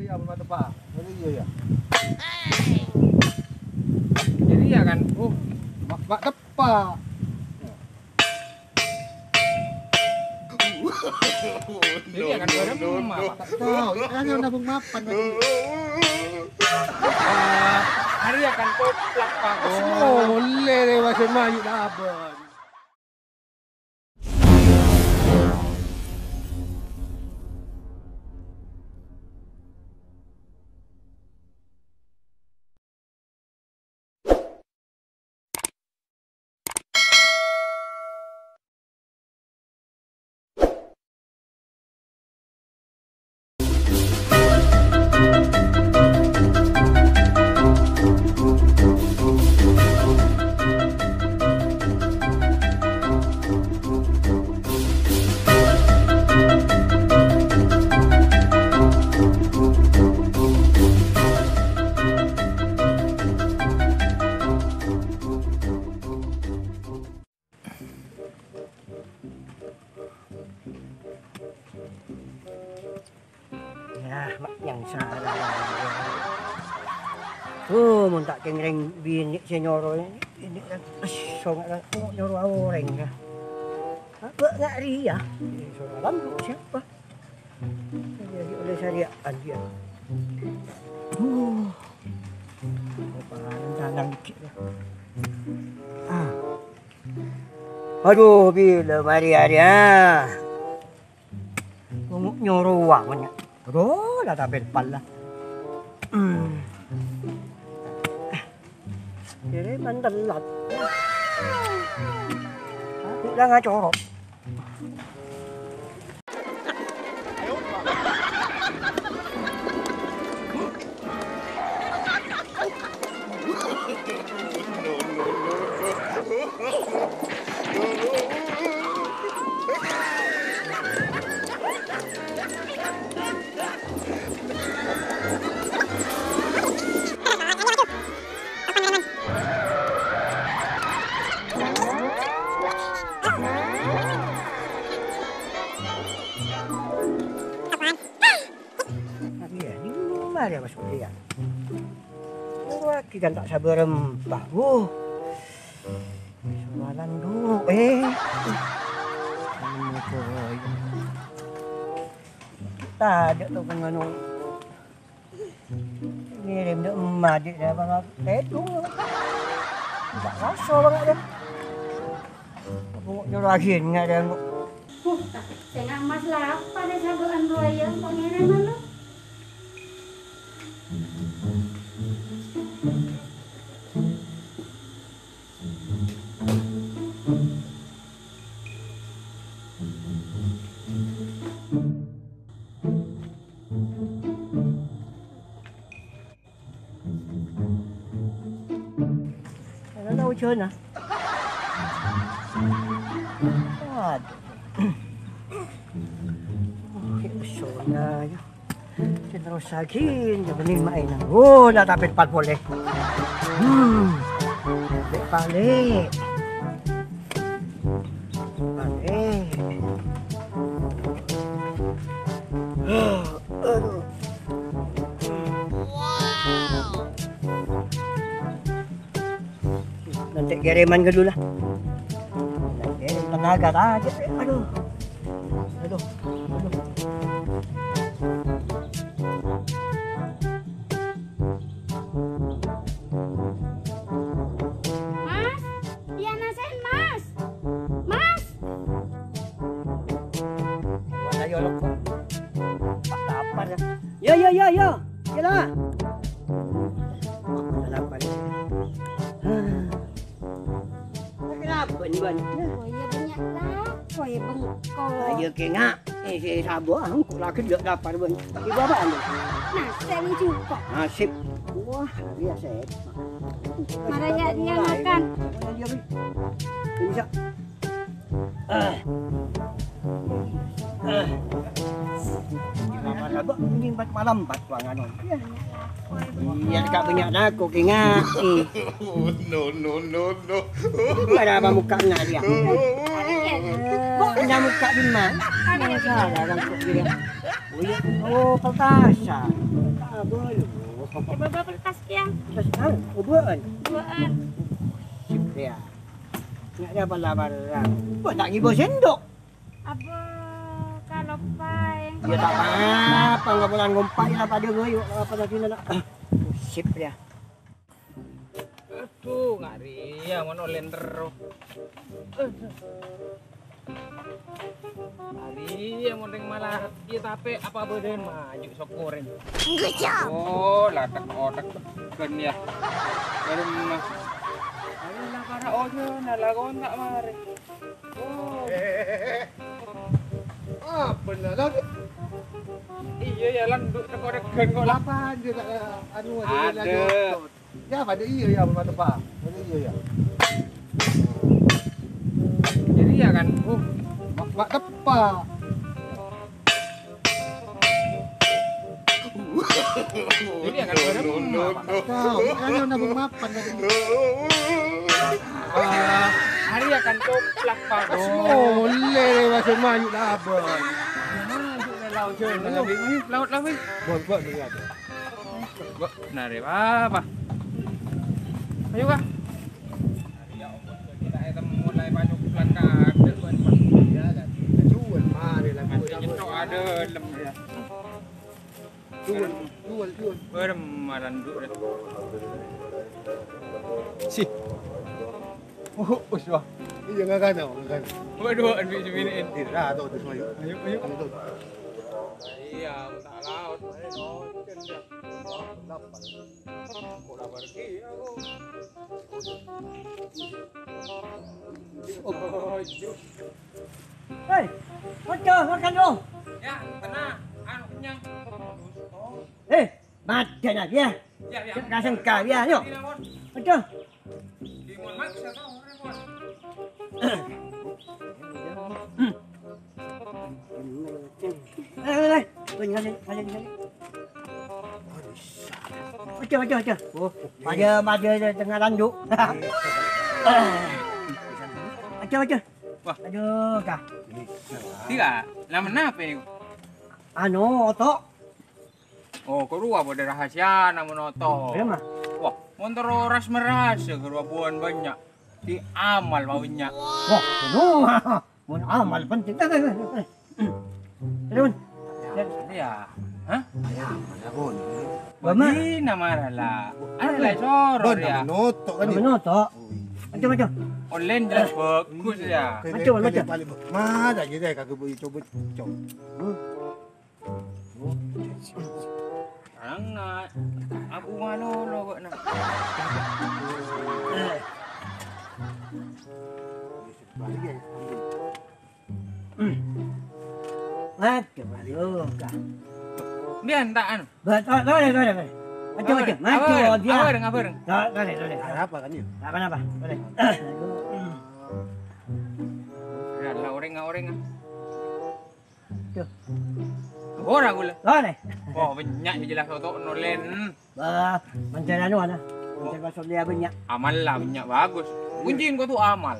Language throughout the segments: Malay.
Iya, belum tepat. Jadi iya ya. Jadi ya kan, mak tepat. Jadi ya kan belum mak tahu. Ini nabung mapan. Hari ya kan koplak Pak. Oh, boleh deh masih maju dapat. Ya, mak yang salah. Mun tak kengreng bini senyoro ini kan songan nyoro orang ya. Apa enggak ria? Soalan siapa? Jadi oleh syariat dia. Paling tangan dikit ya. Aduh, bila mari dia. Nyoro wangannya. Aduh, dah tak belpal lah. Jadi mandalat. Aku dah ngah corok. Dia masuk dia. Kita tak sabar rempah. Soalan dulu. Tak ada tu kan anu. Ngirim dia emak dia dah bang tetu. Tak rasa banget dia. Aku nyuruh lagi ingat dia. Tengah mas lah pada sabaran royal pangeran mana? Đâu chơi nè. Soalnya terus lagi bening mainan. Oh, dah dapat 4 boleh. Balik. Aduh. Nanti kiriman ke dulu lah. Kirim tenaga aja. Aduh. Mas, dia nasen mas. Mas. Wala yolok ko. Patapar ya. Yo. Kila. Patapar. Kenapa ni ban? Koya banyak lah. Koya bengkok. Ayo ke ngak. Si sabo aku laki dak dapat ban. Di bawah anu. Nasen juga. Nasib. Wah, biasa. Marahnya dia makan. Dia bisa. Ini 4 malam 4 wangan. Iya dekat banyak dah aku ingat. No. Ada apa muka nak dia? Kok ada muka di mana? Ada salah kan kok dia. Oh, perkasa. boleh. Berapa kertas ya? Terus ubuan. Duaan. Sip dia. Nak ada barang. Buat tak ngibur sendok. Apa kalau pai? Dia tak apa, enggak boleh ngompai lah pada gue. Apa tadi nak? Sip dia. Aduh, nggak ria, mana lender. Ria, mau malah dia tape apa beden maju sok goreng. Oh, latak otak kan ya. Belum mah. Ayo lah para ojo, nalagon tak mare. Oh. Apa nak lagi? Iya ya landuk tak korek kok lah. Lapan je tak anu Ada. Ya pada iya ya mata pak. Pada iya ya. Jadi ya kan, Mak tepak. jadi ya kan bener. Kau kan nak mapan tadi. Hari akan coplak pak. Oh, boleh masih maju lah abang. Maju ke laut je, laut lah weh. Buat ni ada. Nari apa? Ayo kah? Kita itu mulai banyak belakang depan Ya kan. Jual mari lah. masih nyetok ada lem ya. Jual. Bermalan dulu. Si. Oh, usah. Iya enggak kan? Enggak. Waduh, ambil jeminin. Tidak, tu semua. Ayo. Kamu tu. Iya, tak laut. Ayo, ya. Bola pergi aku. Oh, Hei, makan dong. ya, tenang. Anu kenyang. Eh, makan lah dia. Ya, ya. Tak sangka dia, yuk. Limon. Betul. Limon maksa tau, Limon. Kali. Macam. Oh, pada tengah tanduk. Macam. Wah. Aduh, kah. Tidak, nama apa ini? Anu, otok. Oh, kedua ada rahasia nama noto. Berapa? Wah, motor ras meras kedua buan banyak. Di amal maunya. Wah, semua. Mun amal penting. Terus. Ya. Hah? Mana pun. Bama. Bagi nama lah. Ada lah soror ya. Notok kan. Anu otok. Macam. Online jelas bagus ya. Macam. Mana je deh kagak boleh coba. Sekarang nak aku malu lo kok nak. Macam. Aduh, kah. Biar tak anu. Betul. Macam. Dia. Apa? Boleh. Apa kan ni? Apa? Boleh. Ya lah orang. Tuh. Orang gula. Boleh. Oh, banyak je jelas untuk online. Macam anu ana. Macam pasal dia banyak. Amal lah banyak bagus. Kunci kau tu amal.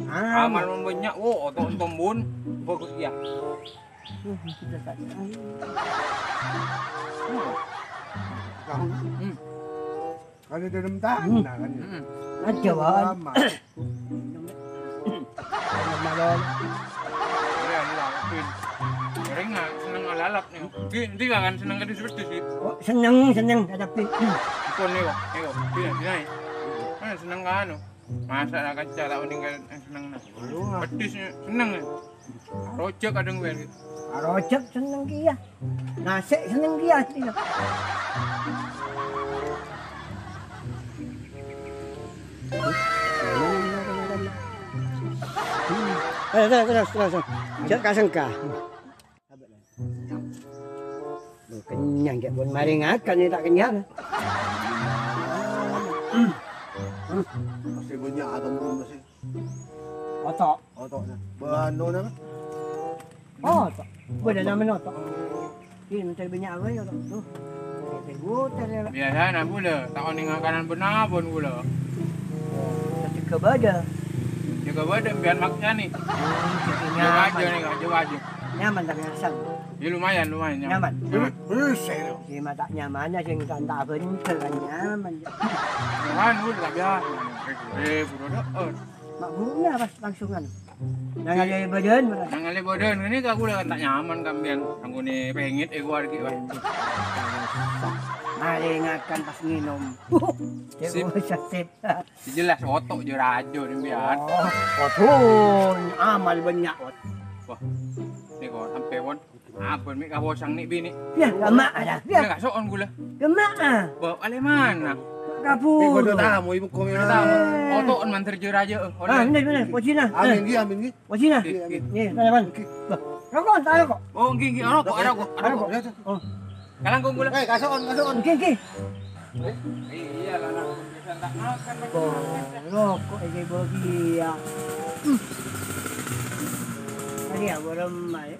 Amal pun banyak. Oh, untuk tombon bagus ya. Kita tak. Kau. Kalau dalam tanah kan. Macam Lama. Malol. Orang lah, pin. Orang nggak seneng alalap nih. Nanti kan seneng kan seperti sih. Oh, senang tapi. Ikon nih kok, sini. Mana seneng kan? Masa nak kaca tak meninggal seneng nah. Petisnya seneng nih. Rojak kadang gue gitu. Rojak senang dia. Nasi senang dia sini. Terus. Jangan sangka. Kenyang je pun mari ngakan ni tak kenyang. Masih banyak tombon masih. Otak. Otoknya. Bano nama. Oh, otak. Boleh nama otak. Ini macam banyak apa ya otak tu. Tengok. Biasa nak pula. Tak ada kanan benar pun pula. Tapi kebaca. Jaga badan biar maknya nih. Kenyang. Jaga aja nih, jaga aja. Nyaman tak ngasal. Ya lumayan nyaman. Nyaman. Buset. Si mata nyaman aja yang tak bener kan nyaman. Nyaman udah tak biasa. Buru doon. Mak gurunya pas langsungan. Nangalay badan mana? Nangali badan ini aku udah tak nyaman kambian. Aku nih pengit gua lagi. Malingakan pas minum. Sip. Sip. Jelas otok je rajo ni biar. Koton, amal banyak. Wah. Ni kau sampai pun. Apa ni kau bosang ni bini? Ya, gamak ada. Ni Ya, kat soon gula. gamak ah. Bawa ale mana? Kapur. Iko do tamu ibu ko Kita tahu. Otok on manter je rajo. Ah, benar. Wajina. Amin gi. Wajina. Ni, teman. Rokok, tak rokok. Oh, gigi ada kok. Oh, Kalang kau gula. Kasoon. okey. Iya lah nak. Bisa tak makan. Rokok ini bagi ya. Tadi aku remai.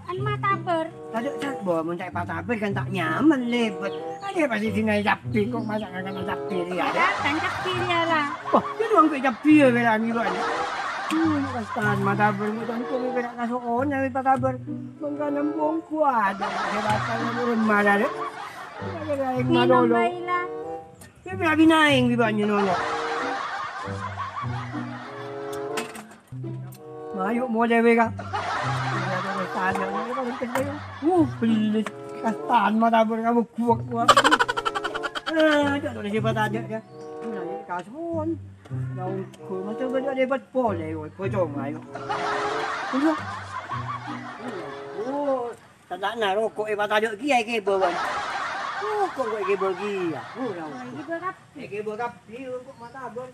An mata ber. Tadi saya bawa mencari patah kan tak nyaman lebet. Ada pasti sini japi kok masak akan japi dia. Ya, tangkap kiri lah. Wah, dia doang ke japi ya bela ni kan. Kastan mata bermutan ko may pinakasoon na may patabar. Mangga ng buong kuwada. Kaya na rumah na rin. Nagagaling Minum malolo. baila. Kaya pinabinaing, di ba nyo nolo? Mayo mo dewe ka. Pelis. Kastan matabar ka mo kuwak-kuwak. Dito na siya patada ka. Kasuon. Daun ko macam benda debat boleh ko jom ayo. Oh, tak nak rokok tak ada kiai ke bawan. Oh, kok ke bagi ya. Oh, Lagi berap. ke bagi kok mata abon.